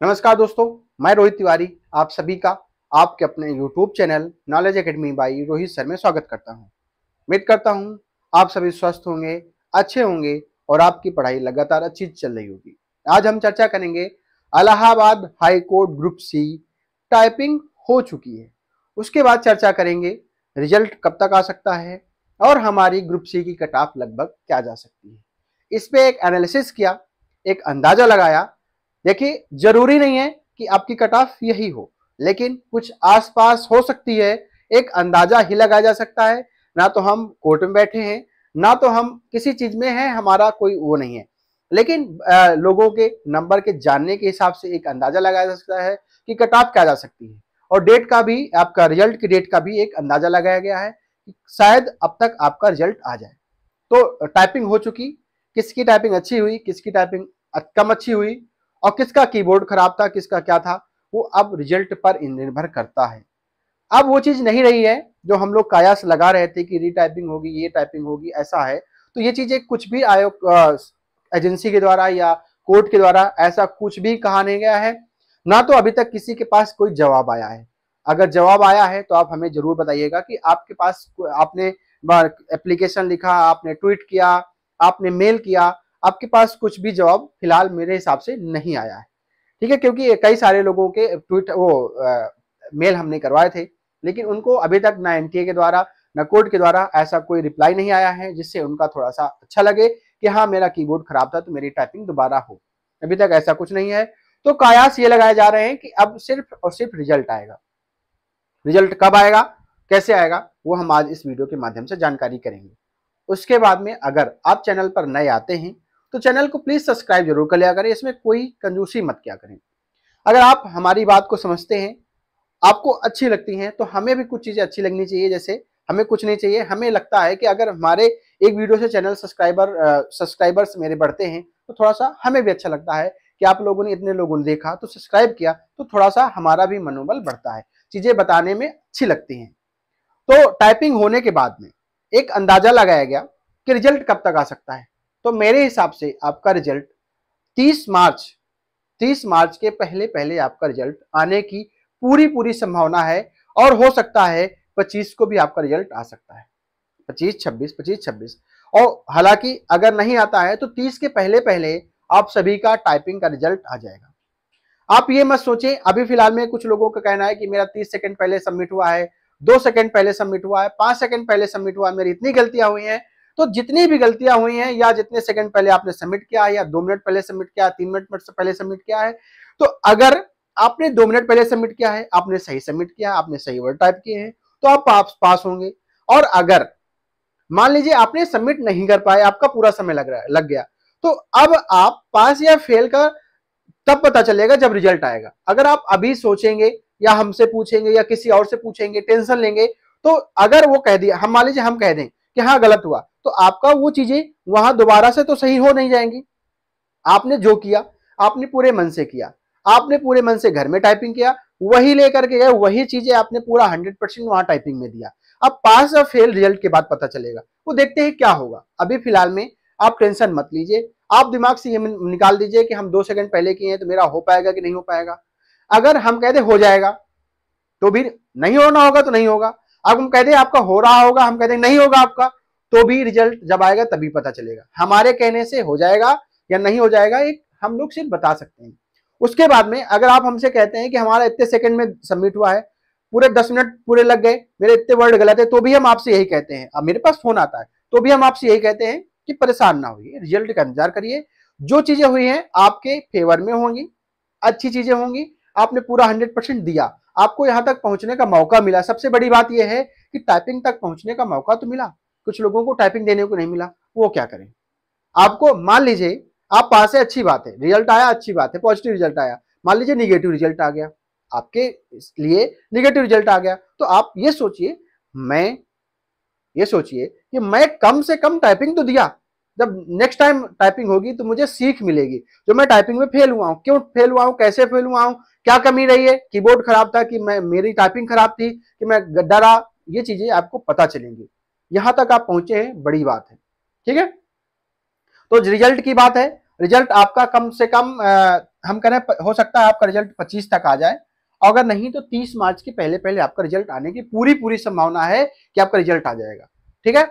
नमस्कार दोस्तों, मैं रोहित तिवारी आप सभी का आपके अपने YouTube channel knowledge academy by Rohit sir में स्वागत करता हूं। उम्मीद करता हूं आप सभी स्वस्थ होंगे, अच्छे होंगे और आपकी पढ़ाई लगातार अच्छी चल रही होगी। आज हम चर्चा करेंगे Allahabad high court group C typing हो चुकी है। उसके बाद चर्चा करेंगे रिजल्ट कब तक आ सकता है और हमारी ग्रुप सी की कट ऑफ लगभग क्या जा सकती है। इस पे एक एनालिसिस किया, एक अंदाजा लगाया। देखिए, जरूरी नहीं है कि आपकी कट ऑफ यही हो, लेकिन कुछ आसपास हो सकती है। एक अंदाजा ही लगाया जा सकता है। ना तो हम कोर्ट में बैठे हैं, ना तो हम किसी चीज में हैं, हमारा कोई वो नहीं है, लेकिन लोगों के नंबर के जानने के हिसाब से एक अंदाजा लगाया जा सकता है कि कट ऑफ क्या जा सकती है। और डेट का भी, आपका रिजल्ट की डेट का भी एक अंदाजा लगाया गया है कि शायद अब तक आपका रिजल्ट आ जाए। तो टाइपिंग हो चुकी, किसकी टाइपिंग अच्छी हुई, किसकी टाइपिंग कम अच्छी हुई और किसका कीबोर्ड खराब था, किसका क्या था, वो अब रिजल्ट पर निर्भर करता है। अब वो चीज नहीं रही है जो हम लोग कायास लगा रहे थे कि रीटाइपिंग होगी, ये टाइपिंग होगी, ऐसा है। तो ये चीजें कुछ भी आयोग एजेंसी के द्वारा या कोर्ट के द्वारा ऐसा कुछ भी कहा नहीं गया है, ना तो अभी तक किसी के पास कोई जवाब आया है। अगर जवाब आया है तो आप हमें जरूर बताइएगा कि आपके पास, आपने एप्लीकेशन लिखा, आपने ट्वीट किया, आपने मेल किया, आपके पास कुछ भी जवाब फिलहाल मेरे हिसाब से नहीं आया है। ठीक है, क्योंकि कई सारे लोगों के ट्वीट मेल हमने करवाए थे, लेकिन उनको अभी तक ना एनटीए के द्वारा ना कोर्ट के द्वारा ऐसा कोई रिप्लाई नहीं आया है जिससे उनका थोड़ा सा अच्छा लगे कि हाँ, मेरा कीबोर्ड खराब था तो मेरी टाइपिंग दोबारा हो। अभी तक ऐसा कुछ नहीं है। तो कयास ये लगाए जा रहे हैं कि अब सिर्फ और सिर्फ रिजल्ट आएगा। रिजल्ट कब आएगा, कैसे आएगा, वो हम आज इस वीडियो के माध्यम से जानकारी करेंगे। उसके बाद में अगर आप चैनल पर नए आते हैं तो चैनल को प्लीज सब्सक्राइब जरूर कर लिया करें, इसमें कोई कंजूसी मत किया करें। अगर आप हमारी बात को समझते हैं, आपको अच्छी लगती हैं, तो हमें भी कुछ चीजें अच्छी लगनी चाहिए। जैसे हमें कुछ नहीं चाहिए, हमें लगता है कि अगर हमारे एक वीडियो से चैनल सब्सक्राइबर्स मेरे बढ़ते हैं तो थोड़ा सा हमें भी अच्छा लगता है कि आप लोगों ने, इतने लोगों ने देखा तो सब्सक्राइब किया, तो थोड़ा सा हमारा भी मनोबल बढ़ता है, चीजें बताने में अच्छी लगती हैं। तो टाइपिंग होने के बाद में एक अंदाजा लगाया गया कि रिजल्ट कब तक आ सकता है। तो मेरे हिसाब से आपका रिजल्ट 30 मार्च 30 मार्च के पहले पहले आपका रिजल्ट आने की पूरी पूरी संभावना है। और हो सकता है 25 को भी आपका रिजल्ट आ सकता है, 25 26 और हालांकि अगर नहीं आता है तो 30 के पहले पहले आप सभी का टाइपिंग का रिजल्ट आ जाएगा। आप ये मत सोचें, अभी फिलहाल में कुछ लोगों का कहना है कि मेरा 30 सेकंड पहले सबमिट हुआ है, 2 सेकंड पहले सबमिट हुआ है, 5 सेकंड पहले सबमिट हुआ है, मेरी इतनी गलतियां हुई हैं। तो जितनी भी गलतियां हुई हैं, या जितने सेकंड पहले आपने सबमिट किया है, या 2 मिनट पहले सबमिट किया, 3 मिनट से पहले सबमिट किया है, तो अगर आपने 2 मिनट पहले सबमिट किया है, आपने सही सबमिट किया, आपने सही वर्ड टाइप किए हैं, तो आप पास होंगे। और अगर मान लीजिए आपने सबमिट नहीं कर पाए, आपका पूरा समय लग गया, तो अब आप पास या फेल का तब पता चलेगा जब रिजल्ट आएगा। अगर आप अभी सोचेंगे या हमसे पूछेंगे या किसी और से पूछेंगे, टेंशन लेंगे, तो अगर वो कह दिया, हम मान लीजिए हम कह दें कि हाँ गलत हुआ, तो आपका वो चीजें वहां दोबारा से तो सही हो नहीं जाएंगी। आपने जो किया, आपने पूरे मन से किया, आपने पूरे मन से घर में टाइपिंग किया, वही लेकर के गए, वही चीजें आपने पूरा 100% वहां टाइपिंग में दिया। अब पास और फेल रिजल्ट के बाद पता चलेगा, वो देखते हैं क्या होगा। अभी फिलहाल में आप टेंशन मत लीजिए, आप दिमाग से ये निकाल दीजिए कि हम 2 सेकंड पहले किए हैं तो मेरा हो पाएगा कि नहीं हो पाएगा। अगर हम कहते हो जाएगा तो भी नहीं होना होगा तो नहीं होगा। अब हम कहते हैं आपका हो रहा होगा, हम कहते हैं नहीं होगा आपका, तो भी रिजल्ट जब आएगा तभी पता चलेगा। हमारे कहने से हो जाएगा या नहीं हो जाएगा, एक हम लोग सिर्फ बता सकते हैं। उसके बाद में अगर आप हमसे कहते हैं कि हमारा इतने सेकंड में सबमिट हुआ है, पूरे 10 मिनट पूरे लग गए, मेरे इतने वर्ड गलत है, तो भी हम आपसे यही कहते हैं। अब मेरे पास फोन आता है तो भी हम आपसे यही कहते हैं कि परेशान ना होइए, रिजल्ट का इंतजार करिए। जो चीजें हुई हैं आपके फेवर में होंगी, अच्छी चीजें होंगी, आपने पूरा 100% दिया, आपको यहां तक पहुंचने का मौका मिला। सबसे बड़ी बात यह है कि टाइपिंग तक पहुंचने का मौका तो मिला, कुछ लोगों को टाइपिंग देने को नहीं मिला, वो क्या करें। आपको मान लीजिए आप पास है, अच्छी बात है, रिजल्ट आया, अच्छी बात है, पॉजिटिव रिजल्ट आया। मान लीजिए निगेटिव रिजल्ट आ गया, आपके लिए निगेटिव रिजल्ट आ गया, तो आप ये सोचिए कि मैं कम से कम टाइपिंग तो दिया। जब नेक्स्ट टाइम टाइपिंग होगी तो मुझे सीख मिलेगी। जो मैं टाइपिंग में फेल हुआ हूं, क्यों फेल हुआ हूं, कैसे फेल हुआ हूं, क्या कमी रही है, कीबोर्ड खराब था कि मेरी टाइपिंग खराब थी कि मैं डरा, ये चीजें आपको पता चलेंगी। यहां तक आप पहुंचे हैं, बड़ी बात है। ठीक है, तो रिजल्ट की बात है। रिजल्ट आपका कम से कम हम कह रहे हैं हो सकता है आपका रिजल्ट 25 तक आ जाए, अगर नहीं तो 30 मार्च के पहले पहले आपका रिजल्ट आने की पूरी पूरी संभावना है कि आपका रिजल्ट आ जाएगा। ठीक है,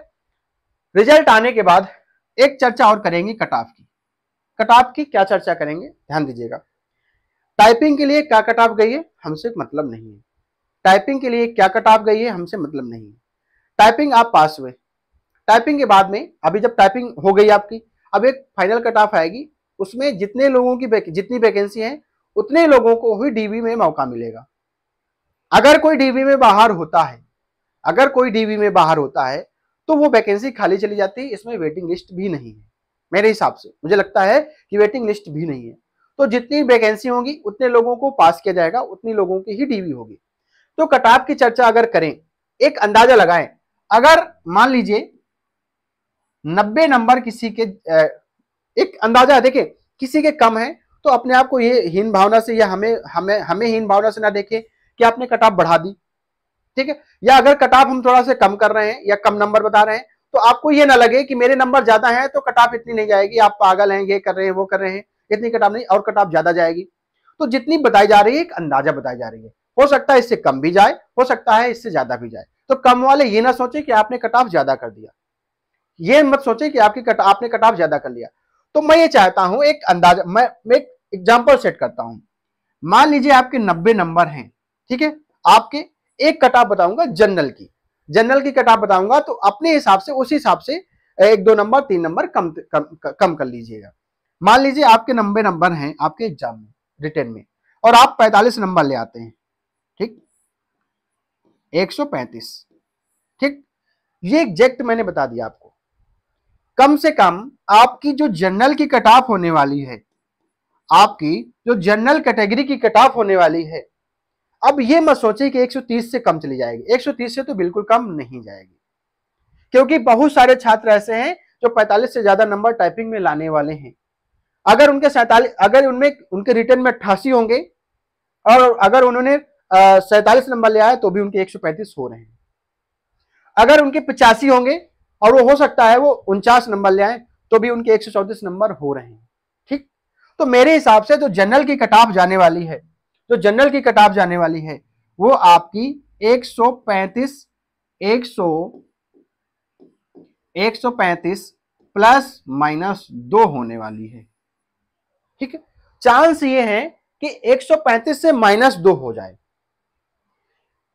रिजल्ट आने के बाद एक चर्चा और करेंगे कट ऑफ की। कट ऑफ की क्या चर्चा करेंगे, ध्यान दीजिएगा। टाइपिंग के लिए क्या कट ऑफ गई है हमसे मतलब नहीं है, टाइपिंग के लिए क्या कट ऑफ गई है हमसे मतलब नहीं है। टाइपिंग आप पास हुए, टाइपिंग के बाद में अभी जब टाइपिंग हो गई आपकी, अब एक फाइनल कट ऑफ आएगी, उसमें जितने लोगों की जितनी वैकेंसी है उतने लोगों को ही डीवी में मौका मिलेगा। अगर कोई डीवी में बाहर होता है, अगर कोई डीवी में बाहर होता है तो वो वैकेंसी खाली चली जाती है, इसमें वेटिंग लिस्ट भी नहीं है। मेरे हिसाब से मुझे लगता है कि वेटिंग लिस्ट भी नहीं है। तो जितनी वैकेंसी होगी उतने लोगों को पास किया जाएगा, उतनी लोगों की ही डीवी होगी। तो कट ऑफ की चर्चा अगर करें, एक अंदाजा लगाएं, अगर मान लीजिए 90 नंबर किसी के, एक अंदाजा है, देखिए किसी के कम है तो अपने आप को ये हीन भावना से या हमें हमें हमें हीन भावना से ना देखे कि आपने कट ऑफ बढ़ा दी। ठीक है, या अगर कट ऑफ हम थोड़ा सा कम कर रहे हैं या कम नंबर बता रहे हैं तो आपको ये ना लगे कि मेरे नंबर ज्यादा हैं तो कट ऑफ इतनी नहीं जाएगी, आप पागल हैं, ये कर रहे हैं वो कर रहे हैं, इतनी कट ऑफ नहीं, और कट ऑफ ज्यादा जाएगी। तो जितनी बताई जा रही है एक अंदाजा बताई जा रही है, हो सकता है इससे कम भी जाए, हो सकता है इससे ज्यादा भी जाए। तो कम वाले ये ना सोचे कि आपने कट ऑफ ज्यादा कर दिया, ये मत सोचे कि आपने कट ऑफ ज्यादा कर लिया। तो मैं ये चाहता हूं एक अंदाजा, मैं एक एग्जांपल सेट करता हूं। मान लीजिए आपके 90 नंबर हैं, ठीक है, आपके एक कट ऑफ बताऊंगा जनरल की, जनरल की कट ऑफ बताऊंगा तो अपने हिसाब से उसी हिसाब से 1-2 नंबर 3 नंबर कम कर लीजिएगा। मान लीजिए आपके 90 नंबर हैं आपके एग्जाम में रिटर्न में और आप 45 नंबर ले आते हैं, ठीक, 135, ठीक, ये एग्जैक्ट मैंने बता दिया आपको। कम से कम आपकी जो जनरल की कट ऑफ होने वाली है, आपकी जो जनरल कैटेगरी की कट ऑफ होने वाली है, अब ये मत सोचे कि 130 से कम चली जाएगी, 130 से तो बिल्कुल कम नहीं जाएगी, क्योंकि बहुत सारे छात्र ऐसे हैं जो 45 से ज्यादा नंबर टाइपिंग में लाने वाले हैं। अगर उनके 47, अगर उनमें उनके रिटर्न में 88 होंगे और अगर उन्होंने 47 नंबर ले आए तो भी उनके 135 हो रहे हैं। अगर उनके 85 होंगे और वो हो सकता है वो 49 नंबर ले आए तो भी उनके 134 नंबर हो रहे हैं। ठीक, तो मेरे हिसाब से जो जनरल की कट ऑफ जाने वाली है, जो जनरल की कट ऑफ जाने वाली है वो आपकी 135 प्लस माइनस 2 होने वाली है। ठीक है, चांस ये है कि 135 से -2 हो जाए,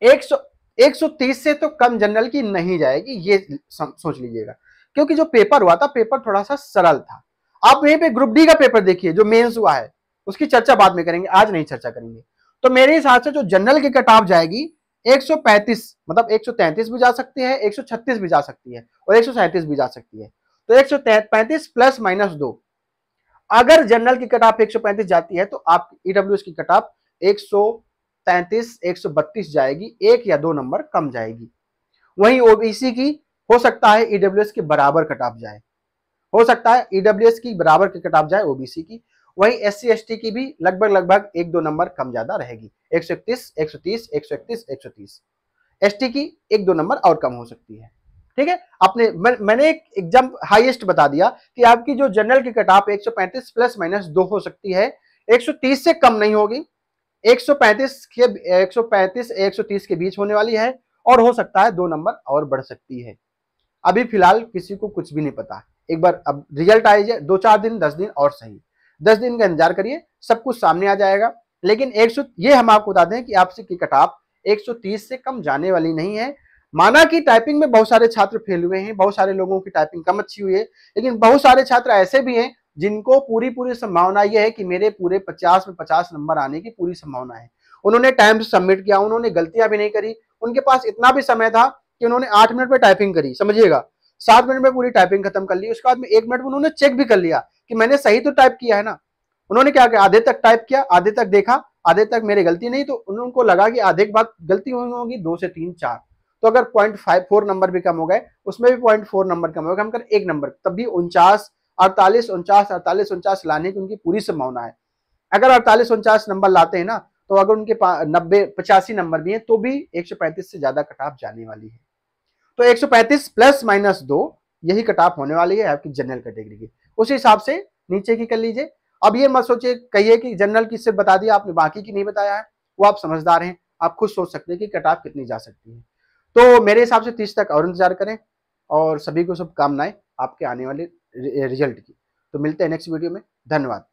130 से तो कम जनरल की नहीं जाएगी, ये सोच लीजिएगा। क्योंकि जो पेपर हुआ था पेपर थोड़ा सा सरल था। आप यहीं पे ग्रुप डी का पेपर देखिए जो मेंस हुआ है, उसकी चर्चा बाद में करेंगे, आज नहीं चर्चा करेंगे। तो मेरे हिसाब से जो जनरल की कट ऑफ जाएगी 135, मतलब 133 भी जा सकती है, 136 भी जा सकती है और 137 भी जा सकती है। तो 135 प्लस माइनस 2, अगर जनरल की कट ऑफ 135 जाती है तो आप ईडब्ल्यूएस की कट ऑफ 133 132 जाएगी, 1 या 2 नंबर कम जाएगी। वहीं ओबीसी की हो सकता है ईडब्ल्यूएस के बराबर कट ऑफ जाए, हो सकता है ईडब्ल्यूएस की बराबर की कट ऑफ जाए ओबीसी की। वहीं एससी एसटी की भी लगभग 1-2 नंबर कम ज्यादा रहेगी, 131 130 131 130। एसटी की 1-2 नंबर और कम हो सकती है। ठीक है, मैंने एक एग्जाम हाईएस्ट बता दिया कि आपकी जो जनरल की कट ऑफ 135 प्लस माइनस 2 हो सकती है, 130 से कम नहीं होगी, 135 130 के बीच होने वाली है और हो सकता है 2 नंबर और बढ़ सकती है। अभी फिलहाल किसी को कुछ भी नहीं पता, एक बार अब रिजल्ट आए जाए 2-4 दिन 10 दिन और सही, 10 दिन का इंतजार करिए, सब कुछ सामने आ जाएगा। लेकिन ये हम आपको बता दें कि आपसे की कट ऑफ 130 से कम जाने वाली नहीं है। माना कि टाइपिंग में बहुत सारे छात्र फेल हुए हैं, बहुत सारे लोगों की टाइपिंग कम अच्छी हुई है, लेकिन बहुत सारे छात्र ऐसे भी हैं जिनको पूरी संभावना यह है कि मेरे पूरे 50 में 50 नंबर आने की पूरी संभावना है। उन्होंने टाइम से सबमिट किया, उन्होंने गलतियां भी नहीं करी, उनके पास इतना भी समय था कि उन्होंने 8 मिनट में टाइपिंग करी, समझिएगा 7 मिनट में पूरी टाइपिंग खत्म कर ली। उसके बाद में 1 मिनट में उन्होंने चेक भी कर लिया कि मैंने सही तो टाइप किया है ना। उन्होंने क्या किया, आधे तक टाइप किया, आधे तक देखा, आधे तक मेरी गलती नहीं, तो उनको लगा कि आधे के बाद गलती हुई होगी 2 से 3 4, तो अगर 0.54 नंबर भी कम हो गए, उसमें भी 0.4 नंबर कम हो गए, हम कर 1 नंबर, तब भी 49 लाने की उनकी पूरी संभावना है। अगर 48-49 नंबर लाते हैं ना, तो अगर उनके 90-85 नंबर भी हैं तो भी 135 से ज्यादा कट ऑफ जाने वाली है। तो 135 प्लस माइनस 2 यही कट ऑफ होने वाली है आपकी जनरल कैटेगरी की। उस हिसाब से नीचे की कर लीजिए। अब ये मत सोचिए, कहिए कि जनरल की सिर्फ बता दिया आपने, बाकी की नहीं बताया है। वो आप समझदार हैं, आप खुद सोच सकते हैं कि कट ऑफ कितनी जा सकती है। तो मेरे हिसाब से 30 तक और इंतजार करें, और सभी को शुभकामनाएं आपके आने वाले रिजल्ट की। तो मिलते हैं नेक्स्ट वीडियो में। धन्यवाद।